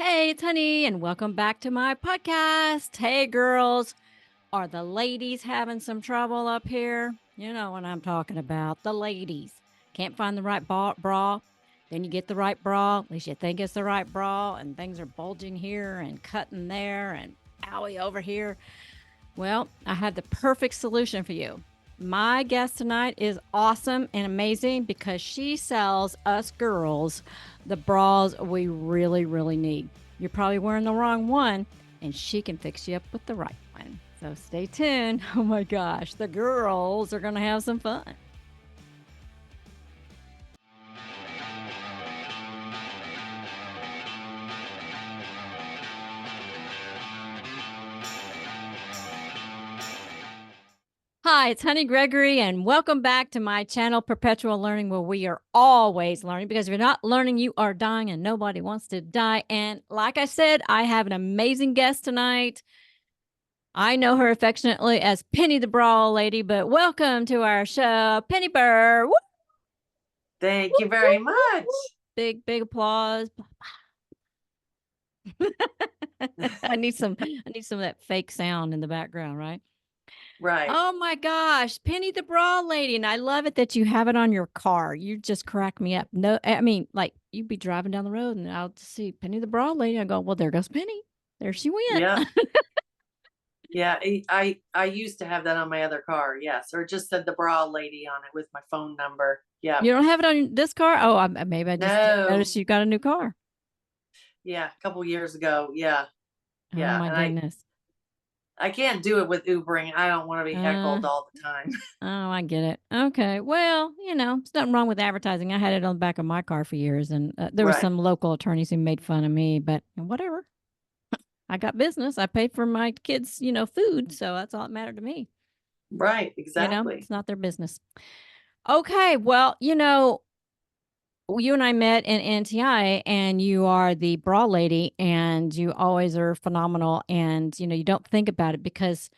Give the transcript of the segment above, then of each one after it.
Hey, it's Honey, and welcome back to my podcast. Hey, girls, are the ladies having some trouble up here? You know what I'm talking about. The ladies can't find the right bra. Then you get the right bra, at least you think it's the right bra, and things are bulging here and cutting there and owie over here. Well, I have the perfect solution for you. My guest tonight is awesome and amazing because she sells us girls the bras we really, really need. You're probably wearing the wrong one, and she can fix you up with the right one. So stay tuned. Oh my gosh, the girls are going to have some fun. Hi, it's Honey Gregory, and welcome back to my channel, Perpetual Learning, where we are always learning. Because if you're not learning, you are dying, and nobody wants to die. And like I said, I have an amazing guest tonight. I know her affectionately as Penny the Bra Lady, but welcome to our show, Penny Burr. Woo! Thank you very much. Big, big applause. I need some of that fake sound in the background, right? Right. Oh my gosh, Penny the Bra Lady. And I love it that you have it on your car. You just crack me up. No, I mean, like you'd be driving down the road and I'll just see Penny the Bra Lady. I go, well, there goes Penny. There she went. Yeah. Yeah. I used to have that on my other car. Yes. Or just said the bra lady on it with my phone number. Yeah. You don't have it on this car? Oh, maybe I just didn't No. notice you got a new car. Yeah. A couple years ago. Yeah. Oh Yeah. my And goodness. I can't do it with Ubering. I don't want to be Uh, heckled all the time. oh, I get it. Okay. Well, there's nothing wrong with advertising. I had it on the back of my car for years, and there were Right. some local attorneys who made fun of me, but whatever. I got business. I paid for my kids, food. So that's all that mattered to me. Right. It's Exactly. not their business. Okay. Well, you and I met in NTI, and you are the bra lady, and you always are phenomenal. And, you don't think about it because,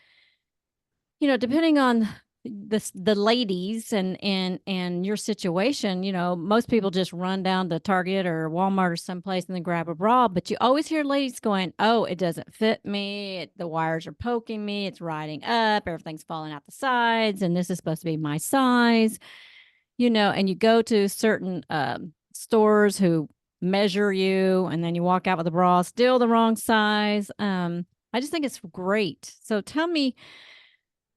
depending on the ladies and your situation, most people just run down to Target or Walmart or someplace and then grab a bra. But you always hear ladies going, "Oh, it doesn't fit me. The wires are poking me. It's riding up. Everything's falling out the sides. And this is supposed to be my size." And you go to certain stores who measure you, and then you walk out with a bra still the wrong size. I just think it's great. So tell me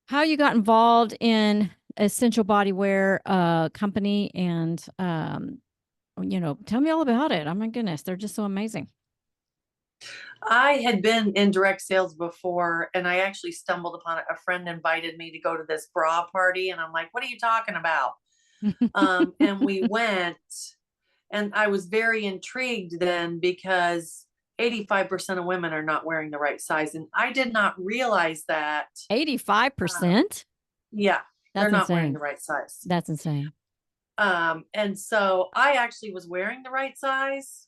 how you got involved in Essential Bodywear company, and tell me all about it. Oh my goodness, they're just so amazing. I had been in direct sales before, and I actually stumbled upon it. A friend invited me to go to this bra party, and I'm like, what are you talking about? And we went, and I was very intrigued then because 85% of women are not wearing the right size. And I did not realize that. 85%? Yeah, they're That's not wearing insane. the right size. That's insane. And so I actually was wearing the right size.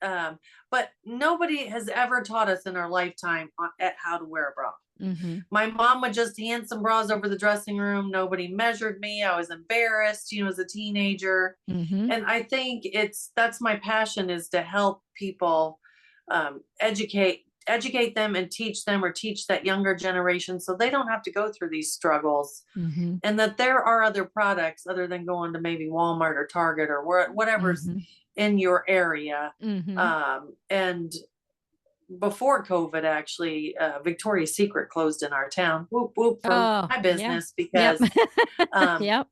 But nobody has ever taught us in our lifetime at how to wear a bra. Mm-hmm. My mom would just hand some bras over the dressing room. Nobody measured me. I was embarrassed, as a teenager. Mm-hmm. And I think that's my passion, is to help people, educate them and teach them, or teach that younger generation, so they don't have to go through these struggles, Mm-hmm. and that there are other products other than going to maybe Walmart or Target or whatever's Mm-hmm. in your area. Mm-hmm. And before COVID, actually, Victoria's Secret closed in our town. Whoop whoop for Oh, my yeah. business, Yep. because Yep.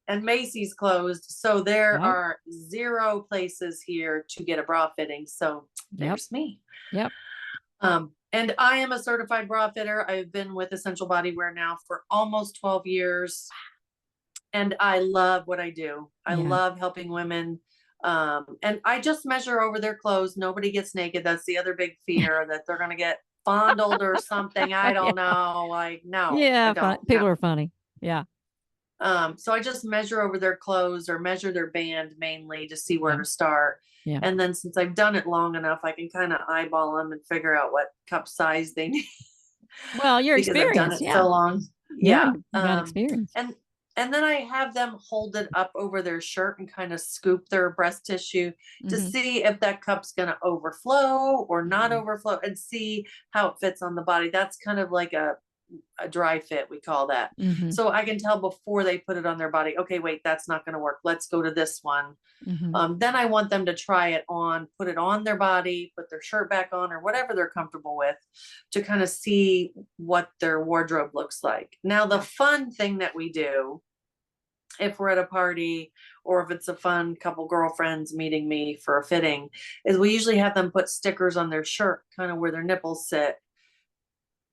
and Macy's closed. So there Yep. are 0 places here to get a bra fitting. So Yep. there's me. Yep. And I am a certified bra fitter. I've been with Essential Bodywear now for almost 12 years. And I love what I do. I Yeah. love helping women. And I just measure over their clothes. Nobody gets naked. That's the other big fear, that they're going to get fondled or something. I don't Yeah. know. Like, no, I Yeah. don't. People are funny. Yeah. So I just measure over their clothes, or measure their band mainly, to see where Yeah. to start. Yeah. And then, since I've done it long enough, I can kind of eyeball them and figure out what cup size they need, Well, your because I've done experience. it Yeah. so long. Yeah. Yeah. You got experience. And And then I have them hold it up over their shirt and kind of scoop their breast tissue to Mhm. see if that cup's going to overflow or not Mhm. overflow, and see how it fits on the body. That's kind of like a dry fit, we call that. Mhm. So I can tell before they put it on their body, okay, wait, that's not going to work. Let's go to this one. Mhm. Then I want them to try it on, put it on their body, put their shirt back on, or whatever they're comfortable with, to kind of see what their wardrobe looks like. Now, the Yeah. fun thing that we do, if we're at a party or if it's a fun couple girlfriends meeting me for a fitting, is we usually have them put stickers on their shirt, kind of where their nipples sit,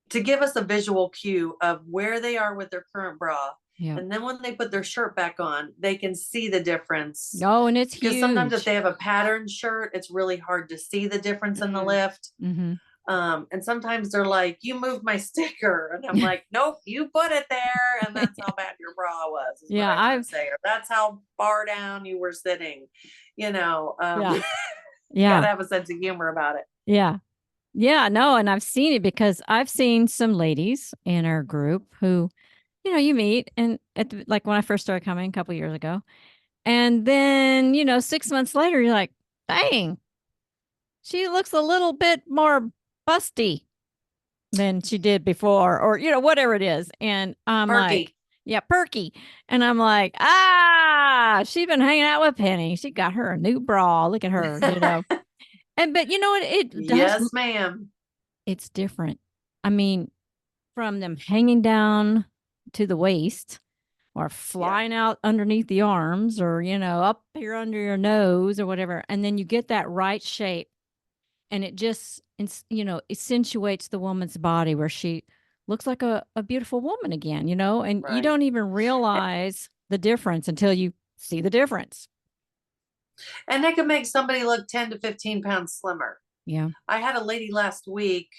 to give us a visual cue of where they are with their current bra. Yeah. And then when they put their shirt back on, they can see the difference. Oh, and it's Because sometimes if huge. they have a patterned shirt, it's really hard to see the difference in the Mm. lift. Mhm. And sometimes they're like, "You moved my sticker." And I'm like, "Nope, you put it there. And that's how bad your bra was," is what Yeah, I want I've to say. Or that's how far down you were sitting. You know, yeah. you got Yeah. to have a sense of humor about it. Yeah. Yeah, no, and I've seen it because I've seen some ladies in our group who, you meet and like when I first started coming a couple years ago, and then, 6 months later you're like, "Dang, she looks a little bit more busty than she did before," or whatever it is. And I'm like, Perky. "Yeah, perky." And I'm like, she's been hanging out with Penny. She got her a new bra. Look at her. And but you know what? It does Yes, ma'am. it's different. I mean, from them hanging down to the waist or Yeah. flying out underneath the arms or, up here under your nose or whatever. And then you get that right shape and it just, accentuates the woman's body where she looks like a beautiful woman again, and you Right. don't even realize the difference until you see the difference. And that could make somebody look 10 to 15 pounds slimmer. Yeah. I had a lady last week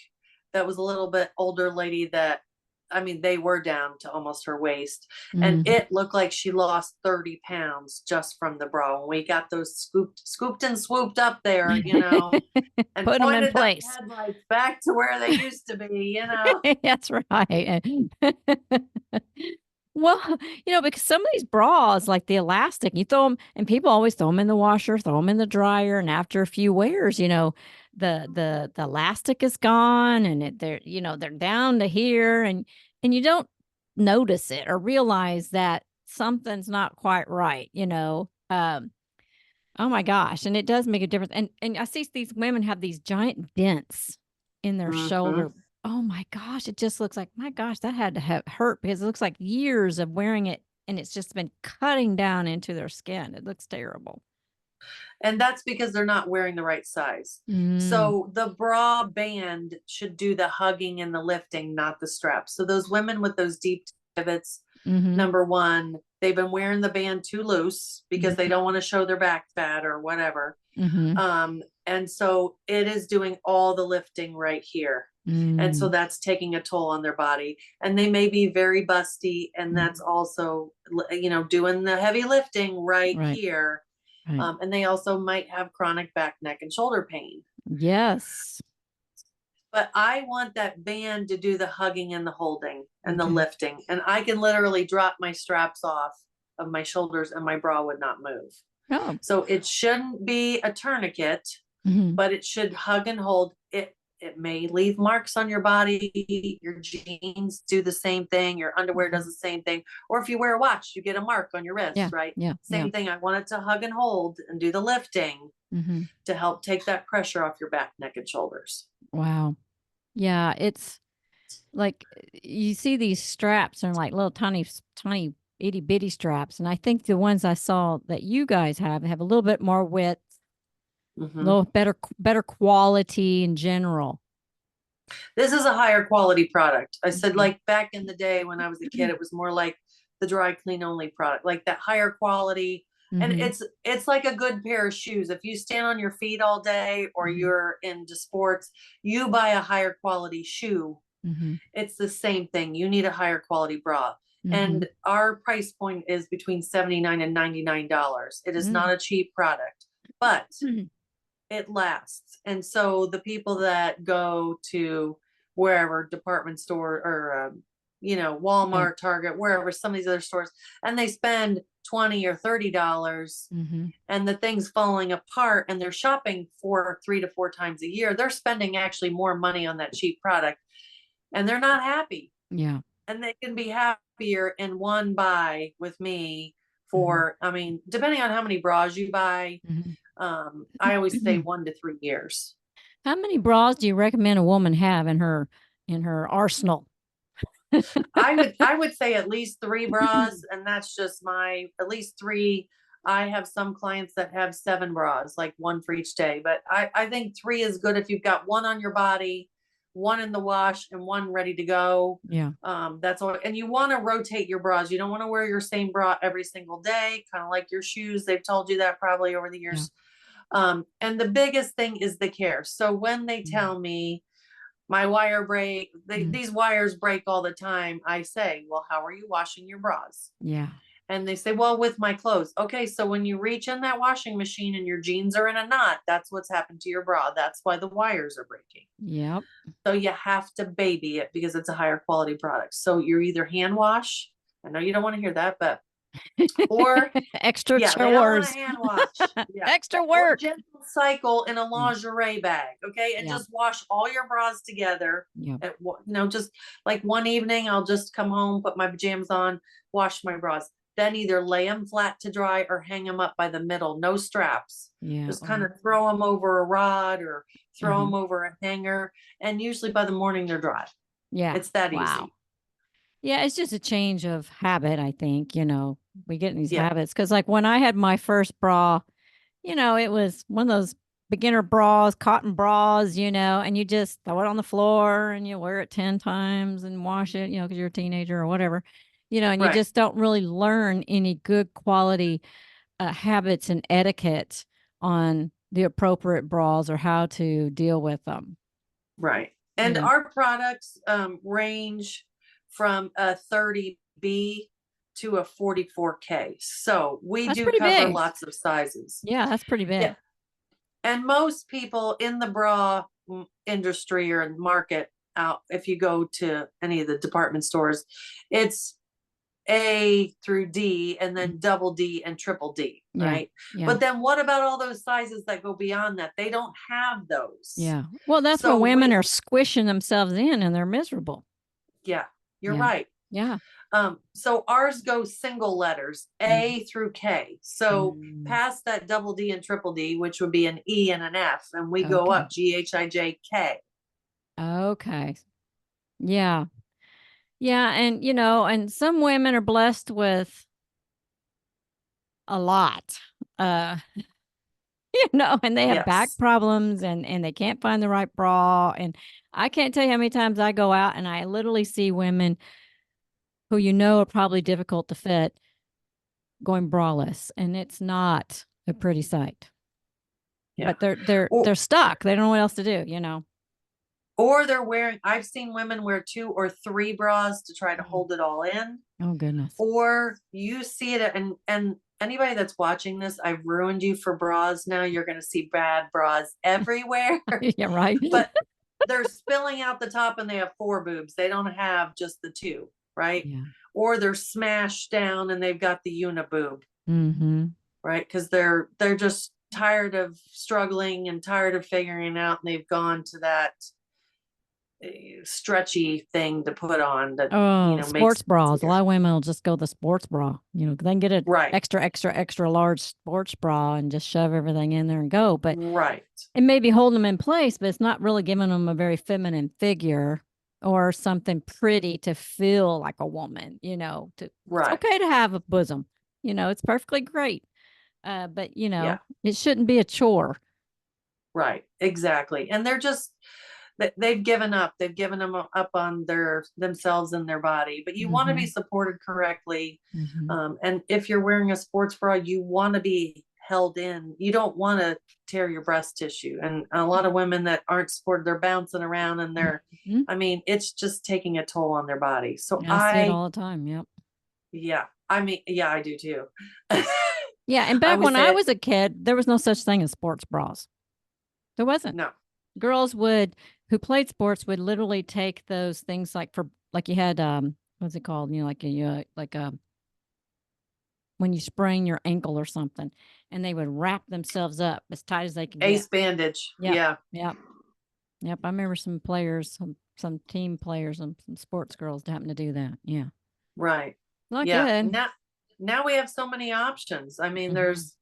that was a little bit older lady that, I mean, they were down to almost her waist, and Hmm. it looked like she lost 30 pounds just from the bra. And we got those scooped and swooped up there, and Put them in pointed those place. headlights back to where they used to be. That's right. Well, because some of these bras, like the elastic, you throw them, and people always throw them in the washer, throw them in the dryer, and after a few wears, the elastic is gone, and they're down to here, and you don't notice it or realize that something's not quite right. Oh my gosh, and it does make a difference, and I see these women have these giant dents in their Hmm. shoulder. Oh my gosh, it just looks like, my gosh, that had to have hurt because it looks like years of wearing it, and it's just been cutting down into their skin. It looks terrible. And that's because they're not wearing the right size. Mm, So the bra band should do the hugging and the lifting, not the straps. So those women with those deep divots, mhm, number one, they've been wearing the band too loose because they mhm, don't want to show their back fat or whatever. mhm, And so it is doing all the lifting right here. And so mm, that's taking a toll on their body. And they may be very busty, and that's mhm. also, doing the heavy lifting right Right, here. right. And they also might have chronic back, neck, and shoulder pain. Yes. But I want that band to do the hugging and the holding and the Okay. lifting. And I can literally drop my straps off of my shoulders and my bra would not move. Oh. So it shouldn't be a tourniquet, Mhm, but it should hug and hold. It may leave marks on your body. Your jeans do the same thing. Your underwear mhm. does the same thing. Or if you wear a watch, you get a mark on your wrist, Yeah, right? yeah, yeah. Same thing. I want it to hug and hold and do the lifting Mhm. to help take that pressure off your back, neck, and shoulders. Wow. Yeah, it's like, you see these straps are like little tiny itty bitty straps, and I think the ones I saw that you guys have a little bit more width, a Hmm. little better quality in general. This is a higher quality product. I said, Mhm. like back in the day when I was a kid, it was more like the dry clean only product, like that higher quality. And Mhm. it's like a good pair of shoes. If you stand on your feet all day or Mhm. you're into sports, you buy a higher quality shoe. Mhm. It's the same thing. You need a higher quality bra. Mhm. And our price point is between 79 and $99. It is not Mm. a cheap product, but Mhm. it lasts. And so the people that go to wherever department store or Yeah. Walmart, Target, wherever, some of these other stores, and they spend 20 or $30, Mhm. and the thing's falling apart, and they're shopping for 3 to 4 times a year. They're spending actually more money on that cheap product, and they're not happy. Yeah. And they can be happier in one buy with me Mhm. for, I mean, depending on how many bras you buy, Mhm. I always say 1 to 3 years. How many bras do you recommend a woman have in her arsenal? I would say at least 3 bras, and that's just my at least three. I have some clients that have 7 bras, like one for each day, but I think three is good if you've got one on your body, one in the wash, and one ready to go. Yeah. That's all. And you want to rotate your bras. You don't want to wear your same bra every single day, kind of like your shoes. They've told you that probably over the Yeah. years. And the biggest thing is the care. So when they Mm. tell me my wire break, Mm. these wires break all the time, I say, well, how are you washing your bras? Yeah. And they say, well, with my clothes. Okay, so when you reach in that washing machine and your jeans are in a knot, that's what's happened to your bra. That's why the wires are breaking. Yep. So you have to baby it because it's a higher quality product. So you're either hand wash. I know you don't want to hear that, but or Extra yeah, they don't want a chores. hand wash. Yeah. Extra Or work. gentle cycle in a Yeah. lingerie bag. Okay. And Yeah. just wash all your bras together. Yeah. Just like one evening, I'll just come home, put my pajamas on, wash my bras. Then either lay them flat to dry or hang them up by the middle, no straps. Yeah. Just kind Oh. of throw them over a rod or throw Uh-huh. them over a hanger. And usually by the morning, they're dry. Yeah. It's that Wow. easy. Yeah, it's just a change of habit, I think, we get in these Yeah. habits because like when I had my first bra, it was one of those beginner bras, cotton bras, and you just throw it on the floor and you wear it 10 times and wash it, because you're a teenager or whatever, and you Right. just don't really learn any good quality habits and etiquette on the appropriate bras or how to deal with them. Right. And Yeah, our products range from a 30B to a 44K. So we that's do pretty cover big. lots of sizes. Yeah, that's pretty Yeah. big. And most people in the bra industry or market out, if you go to any of the department stores, it's A through D and Mm. then double D and triple D, Yeah, right? yeah. But then what about all those sizes that go beyond that? They don't have those. Yeah. Well, that's when So women we, are squishing themselves in and they're miserable. yeah, you're Yeah. right. Yeah. So ours go single letters, Mm. A through K. So Mm. past that double D and triple D, which would be an E and an F, and we go Okay. up GHIJK. Okay. Yeah. Yeah. And some women are blessed with a lot. Uh, and they have back Yes. problems and they can't find the right bra. And I can't tell you how many times I go out and I literally see women who are probably difficult to fit going braless. And it's not a pretty sight. Yeah. But they're Or, they're stuck. They don't know what else to do. or they're wearing, I've seen women wear 2 or 3 bras to try to Mm. hold it all in. Oh goodness. Or you see it, and anybody that's watching this, I've ruined you for bras now. You're going to see bad bras everywhere. Yeah, right. But they're spilling out the top and they have 4 boobs. They don't have just the 2, right? Yeah. Or they're smashed down and they've got the uniboob, Mm-hmm. right? Because they're just tired of struggling and tired of figuring out, and they've gone to that stretchy thing to put on that Oh, makes sports it bras. A easier. lot of women will just go the sports bra. They can get an Right, extra, extra, extra large sports bra and just shove everything in there and go. But right, it may be holding them in place, but it's not really giving them a very feminine figure or something pretty to feel like a woman. It's right. okay to have a bosom. It's perfectly great. But Yeah, it shouldn't be a chore. right, exactly. And they're just they've given up. They've given them up on themselves and their body. But you want to be Mm-hmm. supported correctly. Mm-hmm. And if you're wearing a sports bra, you want to be held in. You don't want to tear your breast tissue. And a lot of women that aren't supported, they're bouncing around and Mm-hmm. I mean, it's just taking a toll on their body. So I see it all the time. Yep. yeah, I mean, yeah, I do too. Yeah, and I back always when I say it. was a kid, there was no such thing as sports bras. There wasn't. No, Girls who played sports would literally take those things like you had what's it called? Like a when you sprain your ankle or something, and they would wrap themselves up as tight as they could get. Ace bandage. Yep, Yeah. yep, yep. I remember some players, some team players, and some sports girls happened to do that. Yeah, Right. not Yeah. good. Now we have so many options. I mean, Hmm. there's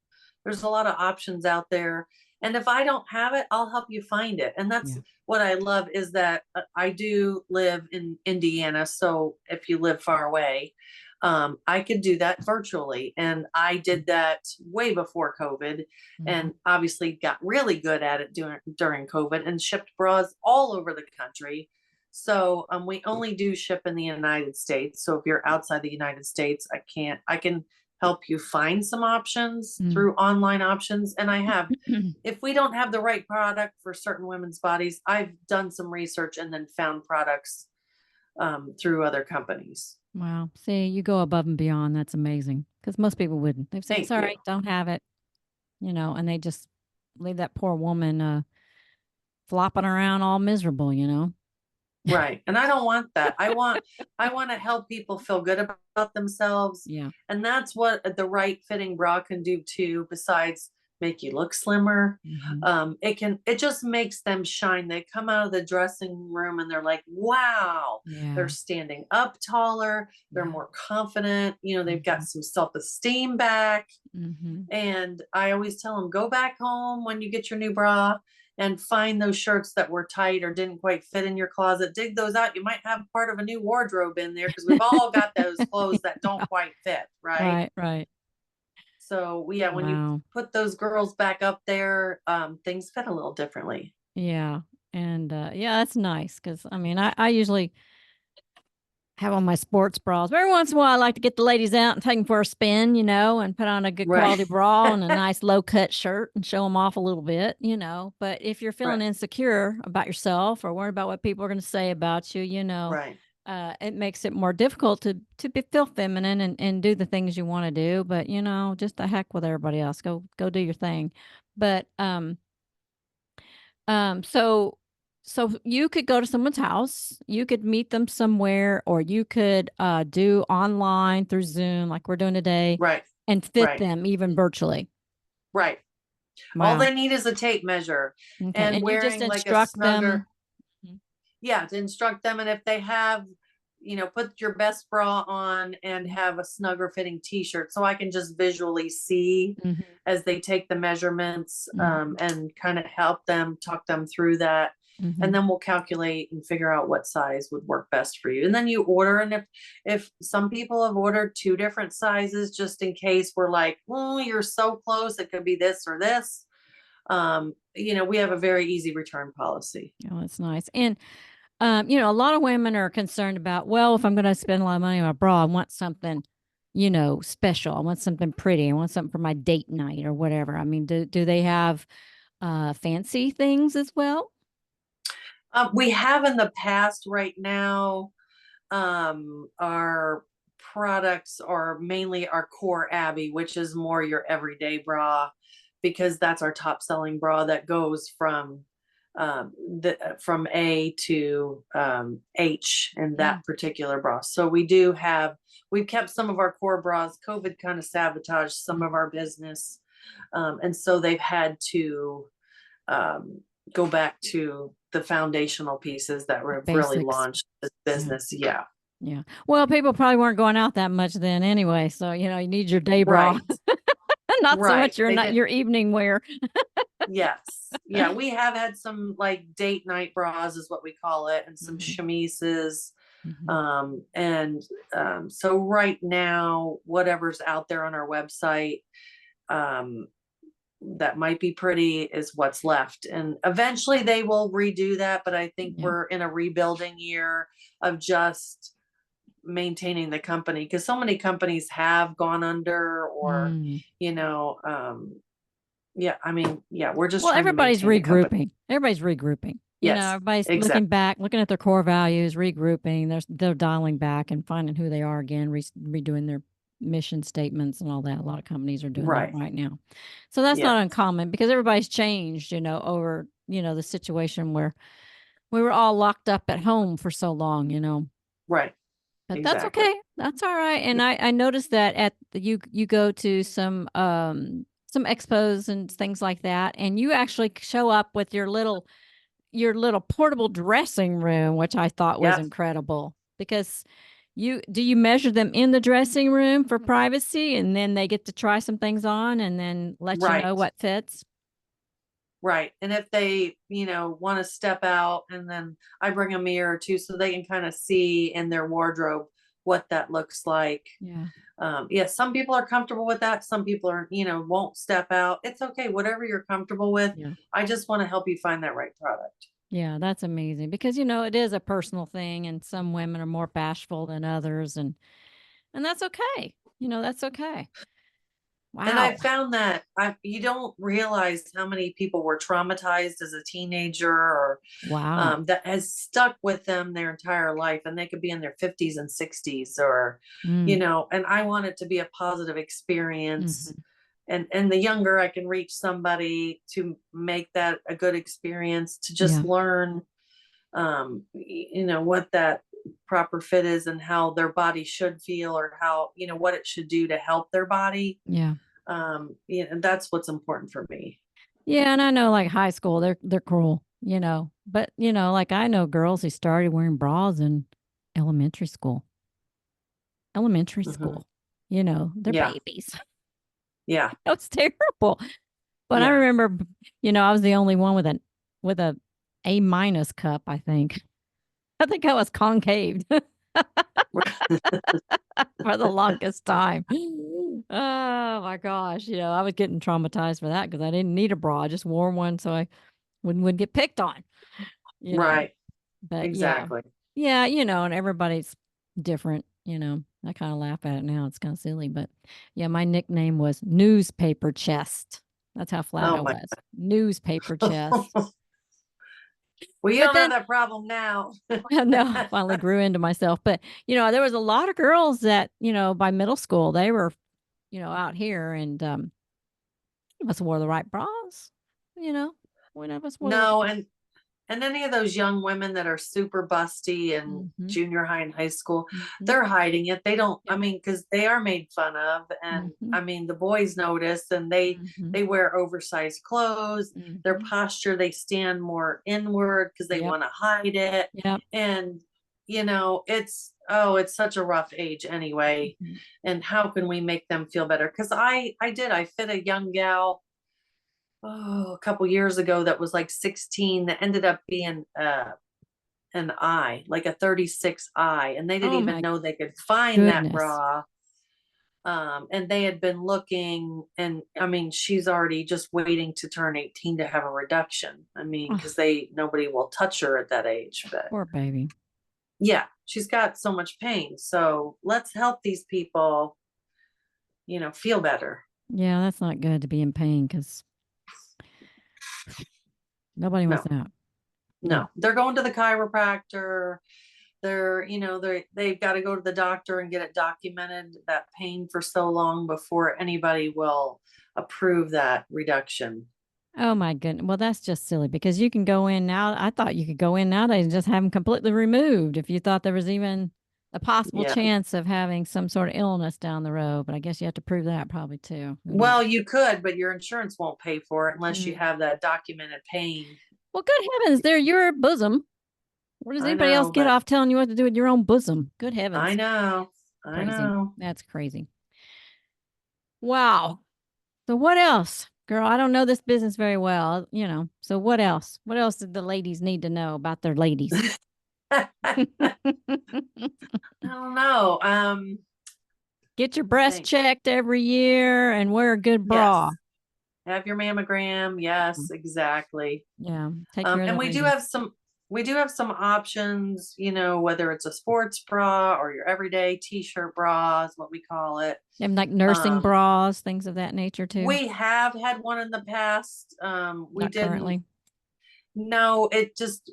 a lot of options out there. And if I don't have it, I'll help you find it. And that's Yeah. what I love is that I do live in Indiana. So if you live far away, I could do that virtually. And I did that way before COVID Mm-hmm. and obviously got really good at it during COVID and shipped bras all over the country. So we only do ship in the United States. So if you're outside the United States, I can help you find some options through online options. And I have, if we don't have the right product for certain women's bodies, I've done some research and then found products through other companies. Wow. See, you go above and beyond. That's amazing. Because most people wouldn't. They'd say, Thank you. sorry, don't have it, and they just leave that poor woman flopping around all miserable. Right. And I don't want that. I want to help people feel good about themselves. Yeah. And that's what the right fitting bra can do too, besides make you look slimmer. Hmm. It just makes them shine. They come out of the dressing room and they're like, wow, they're Yeah. standing up taller, they're Yeah. more confident, they've got Hmm. some self-esteem back. Hmm. And I always tell them, go back home when you get your new bra and find those shirts that were tight or didn't quite fit in your closet. Dig those out. You might have part of a new wardrobe in there because we've all got those clothes that don't quite fit, right? Right. Right. So yeah, when you Wow. put those girls back up there, things fit a little differently. Yeah. And yeah, that's nice because I mean, I usually have on my sports bras. But every once in a while, I like to get the ladies out and take them for a spin, and put on a good Right. quality bra and a nice low cut shirt and show them off a little bit. But if you're feeling Right. insecure about yourself or worried about what people are going to say about you, Right. it makes it more difficult to feel feminine and do the things you want to do. But just the heck with everybody else. Go do your thing. But so you could go to someone's house, you could meet them somewhere, or you could do online through Zoom like we're doing today Right. and fit Right. them even virtually. Right. All Wow. they need is a tape measure Okay. and And you just wearing like a instruct snugger. them. Mhm. Yeah, to instruct them. And if they have, put your best bra on and have a snugger fitting t-shirt so I can just visually see Mhm. as they take the measurements, Mhm. and kind of help them, talk them through that. And Mhm. then we'll calculate and figure out what size would work best for you. And then you order. And if some people have ordered two different sizes, just in case we're like, oh, you're so close, it could be this or this. We have a very easy return policy. Oh, that's nice. And a lot of women are concerned about, well, if I'm going to spend a lot of money on a bra, I want something, special. I want something pretty. I want something for my date night or whatever. I mean, do they have fancy things as well? We have in the past. Right now, our products are mainly our core Abby, which is more your everyday bra, because that's our top selling bra that goes from A to H in Mm. that particular bra. So we've kept some of our core bras. COVID kind of sabotaged some of Mhm. our business, and so they've had to um, go back to the foundational pieces that The have really basics. launched this Yeah. business. Yeah. Yeah. Well, people probably weren't going out that much then anyway. So, you need your day bra, Right. not so Right. much your They not did. your evening wear. Yes. Yeah. We have had some like date night bras is what we call it, and some Hmm. chemises. Hmm. And so right now, whatever's out there on our website, um, that might be pretty is what's left. And eventually they will redo that. But I think Yeah. we're in a rebuilding year of just maintaining the company, because so many companies have gone under, or Mm. you know yeah, I mean, yeah, we're just Well, trying to everybody's maintain the company. regrouping. Everybody's regrouping. Yes, Everybody's looking exactly. back, looking at their core values, regrouping. They're dialing back and finding who they are again, redoing their mission statements and all that. A lot of companies are doing that Right. right now. So that's Yeah. not uncommon because everybody's changed, over, the situation where we were all locked up at home for so long. Right. But that's exactly. okay. That's all right. And I noticed that at you go to some expos and things like that, and you actually show up with your little portable dressing room, which I thought was Yep. incredible because you measure them in the dressing room for privacy, and then they get to try some things on and then let you know Right. what fits. Right. And if they, want to step out, and then I bring a mirror too, so they can kind of see in their wardrobe what that looks like. Yeah. Yeah, some people are comfortable with that. Some people are, won't step out. It's okay. Whatever you're comfortable with. Yeah. I just want to help you find that right product. Yeah, that's amazing because it is a personal thing and some women are more bashful than others and that's okay. That's okay. And Wow. I found that you don't realize how many people were traumatized as a teenager, or Wow. that has stuck with them their entire life, and they could be in their 50s and 60s, or, Mm. and I want it to be a positive experience. Mhm. And the younger I can reach somebody to make that a good experience, to just Yeah. learn, what that proper fit is, and how their body should feel, or how, what it should do to help their body. Yeah. And that's what's important for me. Yeah, and I know like high school they're cruel, But, like I know girls who started wearing bras in elementary school. Elementary Hmm. school. They're Yeah. babies. Yeah. It's terrible. But I Yeah. remember, I was the only one with a A- cup, I think. I think I was concaved for the longest time. Oh my gosh, I was getting traumatized for that because I didn't need a bra. I just wore one so I wouldn't get picked on, you know. Right. But yeah. Exactly. Yeah, and everybody's different. I kind of laugh at it now. It's kind of silly, but yeah, my nickname was newspaper chest. That's how flat Oh I my. was. Newspaper chest. Well, you But don't have then, that problem now. well, no, I finally grew into myself. But, there was a lot of girls that, by middle school, they were, out here and must have wore the right bras. You know, one of us wore the right. No, and any of those young women that are super busty in Mm-hmm. junior high and high school, Mm-hmm. they're hiding it. They don't, I Yep. mean, because they are made fun of. And Mm-hmm. I mean, the boys notice, and they Mm-hmm. they wear oversized clothes. Their Mm-hmm. posture, they stand more inward because they Yep. want to hide it. Yep. And it's such a rough age anyway. Mm-hmm. And how can we make them feel better? Because I fit a young gal, a couple years ago, that was like 16, that ended up being an eye, like a 36 eye, and they didn't Oh even my know they could find that goodness. bra. And they had been looking, and I mean, she's already just waiting to turn 18 to have a reduction. I mean, Oh, because nobody will touch her at that age. But poor baby. yeah, she's got so much pain. So let's help these people, feel better. Yeah, that's not good to be in pain because nobody wants No, that. Yeah. no, they're going to the chiropractor. They've got to go to the doctor and get it documented, that pain, for so long before anybody will approve that reduction. Oh my goodness. Well, that's just silly because you can go in now. I thought you could go in nowadays and just have them completely removed if you thought there was even a possible Yeah. chance of having some sort of illness down the road. But I guess you have to prove that probably too. Who knows? Well, you could, but your insurance won't pay for it unless you Mm. have that documented pain. Well, good heavens, they're your bosom. Where does I anybody else know, get but off telling you what to do with your own bosom? Good I heavens. know. I Crazy. know. That's crazy. Wow. So what else? Girl, I don't know this business very well. So what else? What else did the ladies need to know about their ladies? I don't know. Get your I breast think. checked every year and wear a good Yes. bra. Have your mammogram. Yes, Mm. exactly. Yeah, take care of And the ladies. we do have some options, whether it's a sports bra or your everyday t-shirt bra is what we call it. And like nursing Um, bras, things of that nature too. we have had one in the past. We Not didn't currently. No,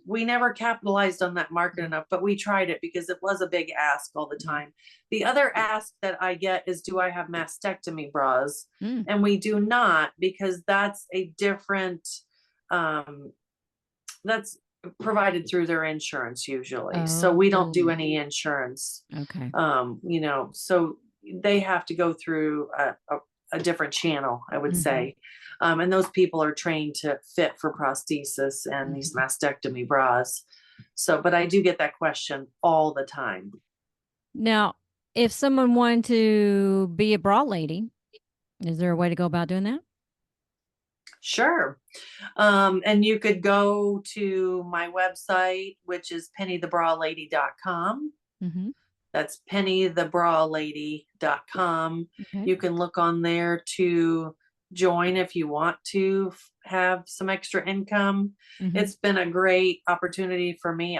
we never capitalized on that market Mm. enough, but we tried it because it was a big ask all the Yeah. time. The other ask that I get is, do I have mastectomy bras? Mm. And we do not, because that's a different, um, that's provided through their insurance usually. So we don't do Oh, any insurance. okay. So they have to go through a different channel, I would Hmm. say. And those people are trained to fit for prosthesis and these Hmm. mastectomy bras. So, but I do get that question all the time. Now, if someone wanted to be a bra lady, is there a way to go about doing that? Sure. And you could go to my website, which is pennythebrawlady.com. Hmm. That's pennythebrawlady.com. Okay. You can look on there to join if you want to have some extra income. Hmm. It's been a great opportunity for me.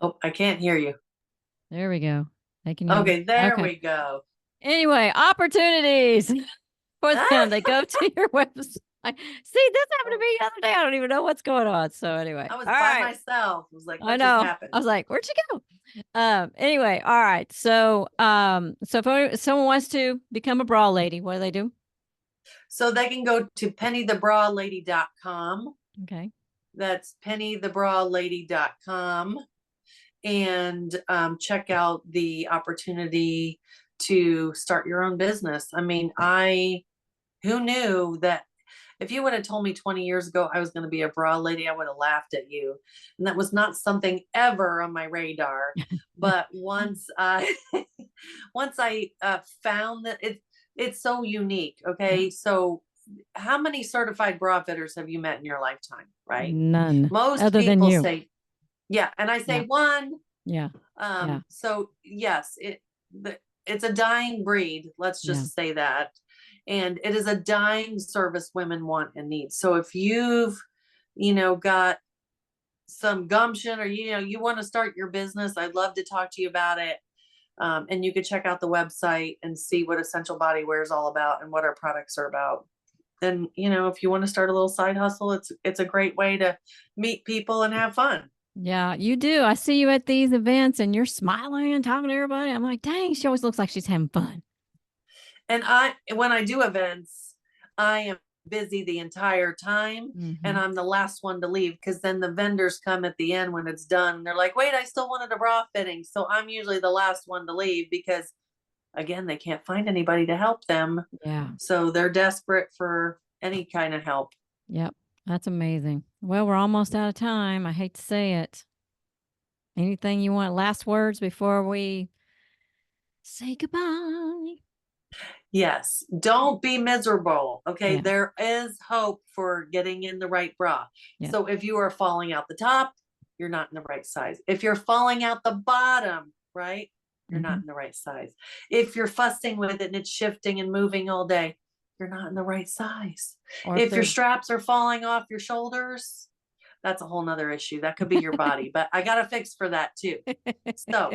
Oh, I can't hear you. There we go. They can hear me. Okay, there Okay. we go. Anyway, opportunities for them. They go to your website. See, this happened to Oh, me the other day. I don't even know what's going on. So anyway, I was all by right. myself. I was like, I what just know. happened? I was like, where'd you go? Anyway, all right. So if someone wants to become a bra lady, what do they do? So they can go to pennythebrawlady.com. Okay. That's pennythebrawlady.com and check out the opportunity to start your own business. I mean, who knew that if you would have told me 20 years ago I was going to be a bra lady, I would have laughed at you. And that was not something ever on my radar. But once I found that it's so unique. Yeah. Okay. So how many certified bra fitters have you met in your lifetime? Right. None Most other than people you. say, yeah. And I say Yeah. one. Yeah. Yeah. So yes, it's a dying breed. Let's Yeah. just say that, and it is a dying service women want and need. So if you've, got some gumption, or you want to start your business, I'd love to talk to you about it. And you could check out the website and see what Essential Body Wear is all about and what our products are about. Then if you want to start a little side hustle, it's a great way to meet people and have fun. Yeah, you do. I see you at these events and you're smiling and talking to everybody. I'm like, dang, she always looks like she's having fun. And when I do events, I am busy the entire time and Hmm. I'm the last one to leave because then the vendors come at the end when it's done. They're like, wait, I still wanted a bra fitting. So I'm usually the last one to leave because, again, they can't find anybody to help them. Yeah. So they're desperate for any kind of help. Yep. That's amazing. Well, we're almost out of time. I hate to say it. Anything you want? Last words before we say goodbye? Yes, don't be miserable. Okay, Yeah. there is hope for getting in the right bra. Yeah. So if you are falling out the top, you're not in the right size. If you're falling out the bottom, right, you're not Hmm. in the right size. If you're fussing with it and it's shifting and moving all day, you're not in the right size. Or if If your they're straps are falling off your shoulders, that's a whole nother issue. That could be your body, but I got a fix for that too. So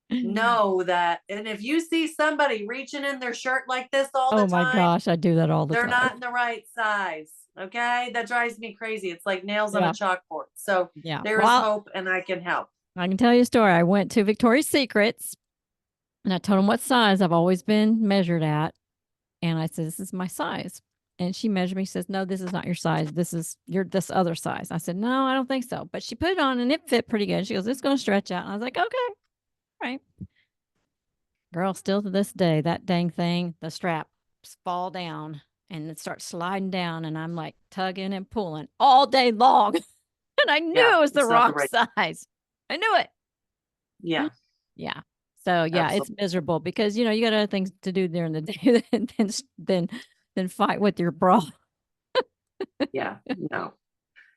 know that. And if you see somebody reaching in their shirt like this all oh the my time, gosh, I do that all the they're time. not in the right size. Okay. That drives me crazy. It's like nails on a Yeah. chalkboard. So Yeah. there is Well, hope and I can help. I can tell you a story. I went to Victoria's Secrets and I told them what size I've always been measured at. And I said, this is my size. And she measured me, says, no, this is not your size. This is this other size. I said, no, I don't think so. But she put it on and it fit pretty good. She goes, it's going to stretch out. And I was like, okay, all right. Girl, still to this day, that dang thing, the straps fall down and it starts sliding down. And I'm like tugging and pulling all day long. And I knew Yeah. it was the It's not the wrong right. size. I knew it. Yeah. Yeah. So yeah, it's Absolutely. miserable because you got other things to do during the day than fight with your bra. Yeah. No.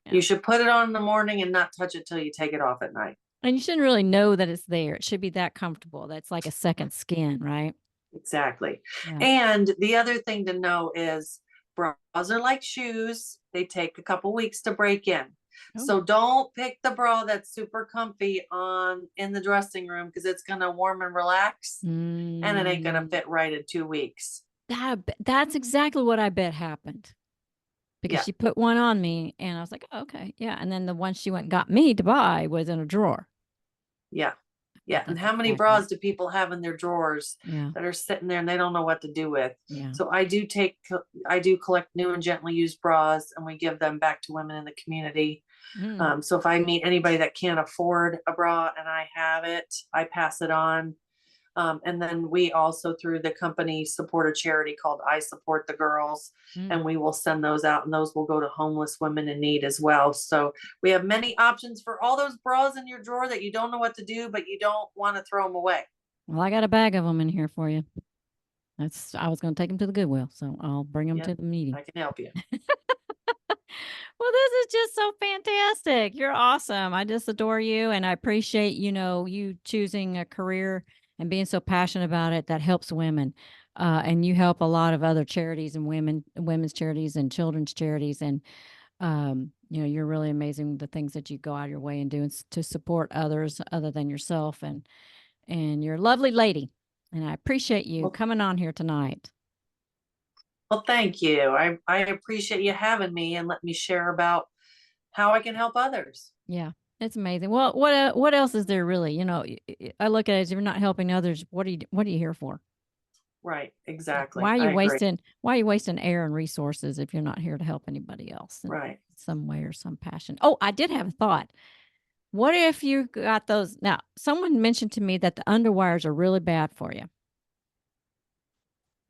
Yeah. You should put it on in the morning and not touch it till you take it off at night. And you shouldn't really know that it's there. It should be that comfortable. That's like a second skin, right? Exactly. Yeah. And the other thing to know is bras are like shoes. They take a couple weeks to break in. Oh. So don't pick the bra that's super comfy on in the dressing room because it's going to warm and relax and it ain't going to Mm, fit right in 2 weeks. that's exactly what I bet happened because Yeah. she put one on me and I was like, oh, okay, yeah. And then the one she went and got me to buy was in a drawer. Yeah. Yeah, and That's how many exactly it. bras do people have in their drawers Yeah. that are sitting there and they don't know what to do with? Yeah. So I do collect new and gently used bras, and we give them back to women in the community. Mm. So if I meet anybody that can't afford a bra and I have it, I pass it on. And then we also, through the company, support a charity called I Support the Girls, Mm. and we will send those out, and those will go to homeless women in need as well. So we have many options for all those bras in your drawer that you don't know what to do, but you don't want to throw them away. Well, I got a bag of them in here for you. I was going to take them to the Goodwill, so I'll bring them to Yep, the meeting. I can help you. Well, this is just so fantastic. You're awesome. I just adore you, and I appreciate, you choosing a career and being so passionate about it that helps women. And you help a lot of other charities and women's charities and children's charities. And, you're really amazing with the things that you go out of your way and do to support others other than yourself. And you're a lovely lady. And I appreciate you Well, coming on here tonight. well, thank you. I appreciate you having me and let me share about how I can help others. Yeah, it's amazing. Well, what else is there really? I look at it as if you're not helping others. What are you here for? Right, Like, exactly. I agree. why are you wasting air and resources if you're not here to help anybody else in Right. some way or some passion? Oh, I did have a thought. What if you got those? Now, someone mentioned to me that the underwires are really bad for you.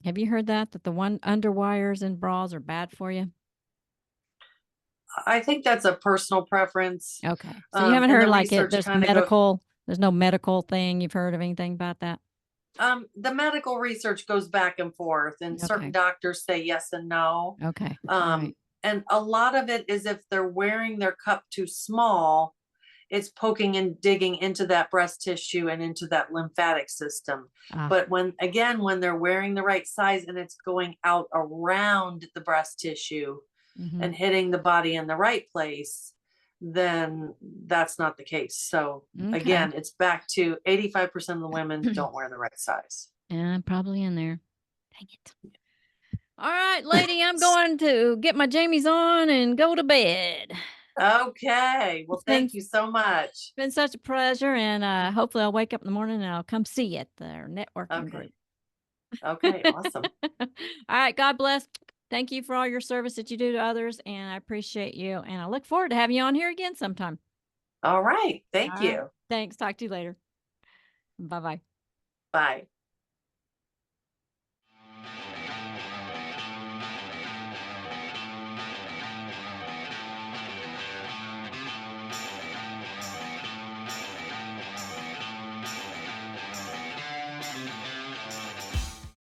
Have you heard that? That the one underwires and bras are bad for you? I think that's a personal preference. Okay. So you haven't And heard the like research kind of goes, there's no medical thing. You've heard of anything about that? the medical research goes back and forth, and certain Okay. doctors say yes and no. Okay. All right. Um, and a lot of it is if they're wearing their cup too small, it's poking and digging into that breast tissue and into that lymphatic system. Ah. But when they're wearing the right size and it's going out around the breast tissue Mm-hmm. and hitting the body in the right place, then that's not the case. So Okay. again, it's back to 85% of the women don't wear the right size. And I'm probably in there. Dang it. All right, lady, I'm going to get my jammies on and go to bed. Okay. Well, It's been thank you so much. been such a pleasure, and hopefully I'll wake up in the morning and I'll come see you at the networking Okay. group. Okay. Awesome. All right, God bless. Thank you for all your service that you do to others, and I appreciate you. And I look forward to having you on here again sometime. All right. All Thank right. you. Thanks. Talk to you later. Bye bye. Bye.